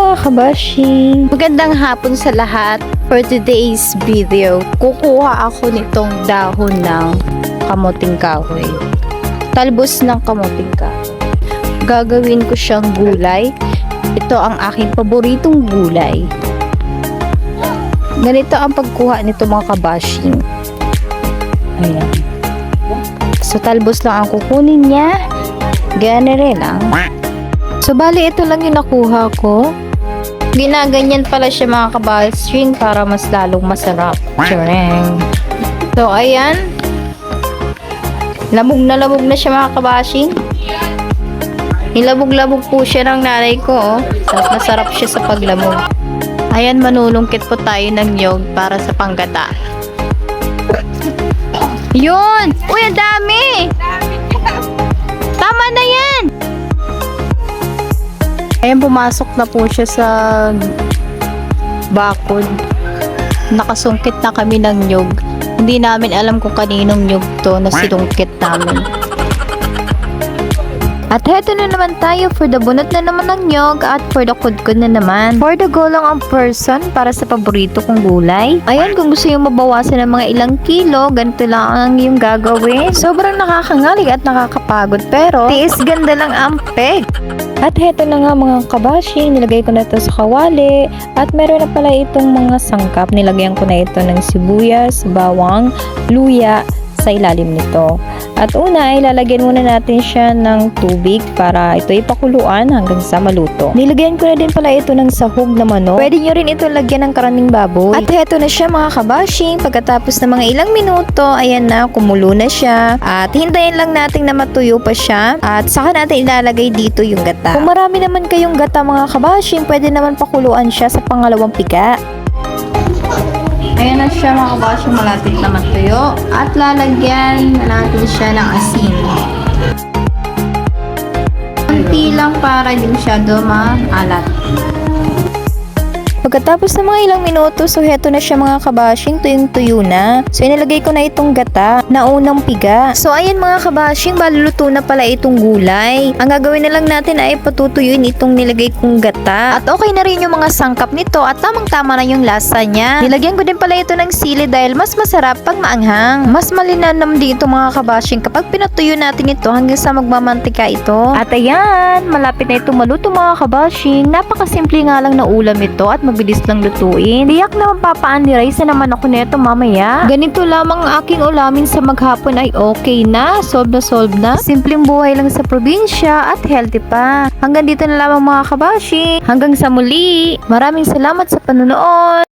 mga kabashi! Magandang hapon sa lahat. For today's video, kukuha ako nitong dahon ng kamuting kahoy. Talbos ng kamuting kahoy. Gagawin ko siyang gulay. Ito ang aking paboritong gulay. Ganito ang pagkuha nito mga kabashi. Ayan. So talbos lang ang kukunin niya. Ganere lang. So bali ito lang yung nakuha ko. Ginaganyan pala siya mga kabashing para mas lalong masarap. Tsureng. So ayan. Labog na siya mga kabashing. Nilabog-labog po siya ng nanay ko. Oh. Tapos masarap siya sa paglamog. Ayan, manulungkit po tayo ng niyog para sa panggata. Yun! Uy, ang dami! Tama na yan! Ayan, pumasok na po siya sa bakod. Nakasungkit na kami ng nyug. Hindi namin alam kung kaninong nyug to na sinungkit namin. At heto na naman tayo for the bunot na naman ng nyog at for the kudkud na naman. For the go lang ang person para sa paborito kong gulay. Ayan, kung gusto yung mabawasan ng mga ilang kilo, ganito lang ang yung gagawin. Sobrang nakakangalig at nakakapagod pero tiis ganda lang ang peg. At heto na nga mga kabashi, nilagay ko na ito sa kawali at meron na pala itong mga sangkap. Nilagyan ko na ito ng sibuyas, bawang, luya sa ilalim nito. At una ay lalagyan muna natin siya ng tubig para ito ipakuluan hanggang sa maluto. Nilagyan ko na din pala ito ng sahog na manok. Pwede nyo rin ito lagyan ng karaming baboy. At heto na siya mga kabashing. Pagkatapos ng mga ilang minuto, ayan na, kumulo na siya. At hintayin lang natin na matuyo pa siya. At saka natin ilalagay dito yung gata. Kung marami naman kayong gata mga kabashing, pwede naman pakuluan siya sa pangalawang piga. Ayan na siya mga kabasyo, malapit na matuyo. At lalagyan natin siya ng asin. Kunti lang para din siya maalat. Pagkatapos ng mga ilang minuto, so heto na siya mga kabashing, tuyong-tuyo na. So inilagay ko na itong gata na unang piga. So ayan mga kabashing, baluluto na pala itong gulay. Ang gagawin na lang natin ay patutuyuin itong nilagay kong gata. At okay na rin yung mga sangkap nito at tamang-tama na yung lasa niya. Nilagyan ko din pala ito ng sili dahil mas masarap pag maanghang. Mas malinamnam din ito mga kabashing kapag pinatuyo natin ito hanggang sa magmamantika ito. At ayan, malapit na itong maluto mga kabashing. Napakasimple nga lang na ulam ito at mabilis lang lutuin. Tiyak na mapapaandiray sa naman ako nito mamaya. Ganito lamang ang aking ulamin sa maghapon ay okay na. Solve na. Simpleng buhay lang sa probinsya at healthy pa. Hanggang dito na lamang mga kabashi. Hanggang sa muli. Maraming salamat sa panonood.